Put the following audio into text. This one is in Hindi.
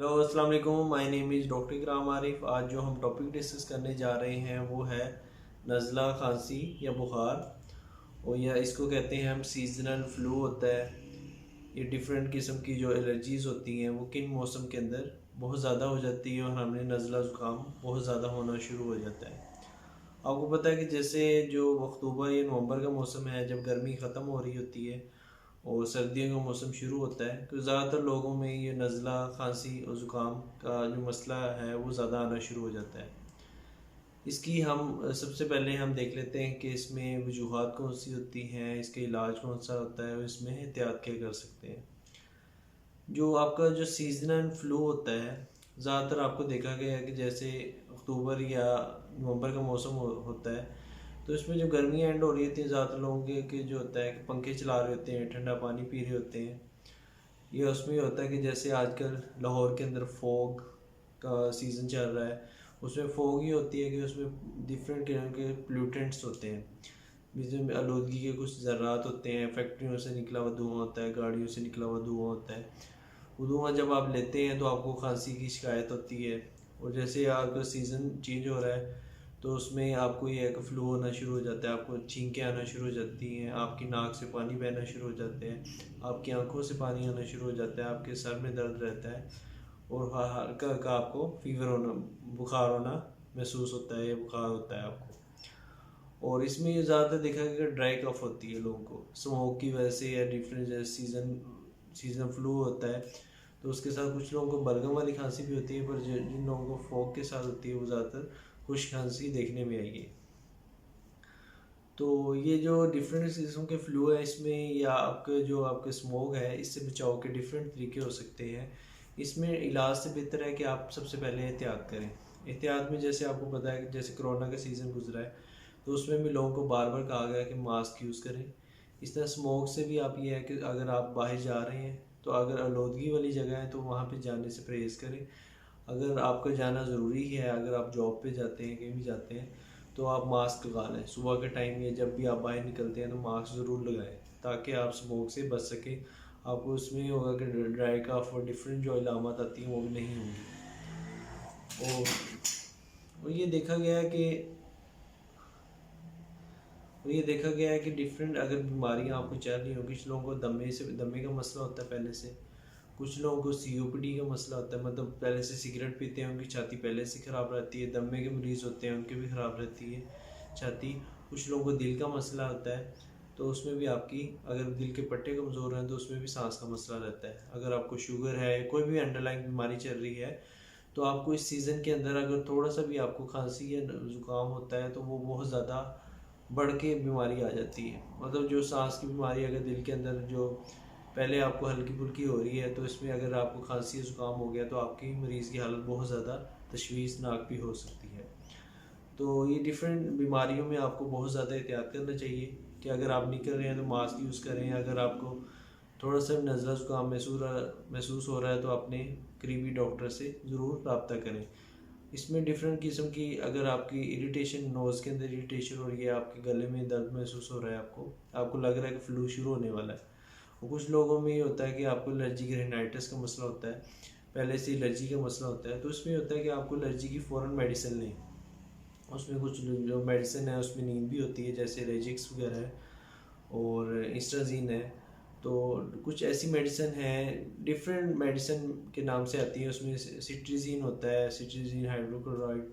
हेलो अस्सलाम वालेकुम, माय नेम इज़ डॉक्टर इकराम आरिफ। आज जो हम टॉपिक डिस्कस करने जा रहे हैं वो है नज़ला, खांसी या बुखार, और या इसको कहते हैं हम सीजनल फ्लू होता है। ये डिफरेंट किस्म की जो एलर्जीज़ होती हैं वो किन मौसम के अंदर बहुत ज़्यादा हो जाती है और हमें नज़ला ज़ुकाम बहुत ज़्यादा होना शुरू हो जाता है। आपको पता है कि जैसे जो अक्टूबर या नवंबर का मौसम है, जब गर्मी ख़त्म हो रही होती है और सर्दियों का मौसम शुरू होता है, तो ज़्यादातर लोगों में ये नज़ला, खांसी और ज़ुकाम का जो मसला है वो ज़्यादा आना शुरू हो जाता है। इसकी हम सबसे पहले हम देख लेते हैं कि इसमें वजूहात कौन सी होती हैं, इसका इलाज कौन सा होता है और इसमें एहतियात क्या कर सकते हैं। जो आपका जो सीजनल फ्लू होता है, ज़्यादातर आपको देखा गया है कि जैसे अक्टूबर या नवंबर का मौसम होता है, तो इसमें जो गर्मियाँ एंड हो रही होती हैं, ज़्यादातर लोगों के जो होता है कि पंखे चला रहे होते हैं, ठंडा पानी पी रहे होते हैं। ये उसमें ये होता है कि जैसे आजकल लाहौर के अंदर फॉग का सीज़न चल रहा है, उसमें फॉग ही होती है कि उसमें डिफरेंट किस्म के पोल्यूटेंट्स होते हैं, जिसमें आलूदगी के कुछ ज़रात होते हैं, फैक्ट्रियों से निकला हुआ धुआं होता है, गाड़ियों से निकला हुआ धुआं होता है। वो धुआं जब आप लेते हैं तो आपको खांसी की शिकायत होती है। और जैसे आपका सीज़न चेंज हो रहा है तो उसमें आपको ये है कि फ्लू होना शुरू हो जाता है, आपको छींकें आना शुरू हो जाती हैं, आपकी नाक से पानी बहना शुरू हो जाते हैं, आपकी आंखों से पानी आना शुरू हो जाता है, आपके सर में दर्द रहता है और हल्का हल्का आपको फीवर होना, बुखार होना महसूस होता है या बुखार होता है आपको। और इसमें ये ज़्यादातर देखा गया कि ड्राई कफ होती है लोगों को स्मोक की वजह से या डिफरेंट जैसे सीजन फ्लू होता है, तो उसके साथ कुछ लोगों को बलगम वाली खांसी भी होती है, पर जिन लोगों को फॉग के साथ होती है वो ज़्यादातर खुश्क खांसी देखने में आई है। तो ये जो डिफरेंट किस्म के फ्लू है, इसमें या आपके जो आपके स्मोक है, इससे बचाव के डिफरेंट तरीके हो सकते हैं। इसमें इलाज से बेहतर है कि आप सबसे पहले एहतियात करें। एहतियात में जैसे आपको पता है कि जैसे कोरोना का सीज़न गुजरा है, तो उसमें भी लोगों को बार बार कहा गया कि मास्क यूज़ करें। इस तरह स्मोक से भी आप ये है कि अगर आप बाहर जा रहे हैं तो अगर आलूदगी वाली जगह है तो वहाँ पे जाने से परहेज़ करें। अगर आपका जाना ज़रूरी है, अगर आप जॉब पे जाते हैं, कहीं भी जाते हैं, तो आप मास्क लगा लें। सुबह के टाइम या जब भी आप बाहर निकलते हैं तो मास्क ज़रूर लगाएं ताकि आप स्मोक से बच सकें। आपको उसमें होगा कि ड्राई कफ और डिफरेंट जो इलामत आती हैं वो भी नहीं होंगी। और ये देखा गया है कि डिफरेंट अगर बीमारियां आपको चल रही हो, कुछ लोगों को दमे का मसला होता है पहले से, कुछ लोगों को सीओपीडी का मसला होता है, मतलब पहले से सिगरेट पीते हैं उनकी छाती पहले से ख़राब रहती है, दमे के मरीज़ होते हैं उनकी भी ख़राब रहती है छाती। कुछ लोगों को दिल का मसला होता है, तो उसमें भी आपकी अगर दिल के पट्टे कमज़ोर हैं तो उसमें भी सांस का मसला रहता है। अगर आपको शुगर है, कोई भी अंडरलाइंग बीमारी चल रही है, तो आपको इस सीज़न के अंदर अगर थोड़ा सा भी आपको खांसी या ज़ुकाम होता है तो वो बहुत ज़्यादा बढ़ के बीमारी आ जाती है। मतलब जो सांस की बीमारी अगर दिल के अंदर जो पहले आपको हल्की फुल्की हो रही है, तो इसमें अगर आपको खांसी ज़ुकाम हो गया तो आपकी मरीज़ की हालत बहुत ज़्यादा तशवीशनाक भी हो सकती है। तो ये डिफरेंट बीमारियों में आपको बहुत ज़्यादा एहतियात करना चाहिए कि अगर आप निकल रहे हैं तो मास्क यूज़ करें। अगर आपको थोड़ा सा नज़ला ज़ुकाम महसूस हो रहा है तो अपने करीबी डॉक्टर से ज़रूर रब्ता करें। इसमें डिफरेंट किस्म की अगर आपकी इरिटेशन, नोज़ के अंदर इरिटेशन हो रही है, आपके गले में दर्द महसूस हो रहा है, आपको लग रहा है कि फ्लू शुरू होने वाला है। और कुछ लोगों में ये होता है कि आपको एलर्जी की राइनाइटिस का मसला होता है, पहले से एलर्जी का मसला होता है, तो इसमें होता है कि आपको एलर्जी की फ़ौरन मेडिसिन लें। उसमें कुछ जो मेडिसिन है उसमें नींद भी होती है, जैसे रेजिक्स वगैरह है और इंस्टाजीन है। तो कुछ ऐसी मेडिसिन है, डिफरेंट मेडिसिन के नाम से आती है, उसमें सिट्रीजीन होता है, सिट्रीजीन हाइड्रोक्लोराइड,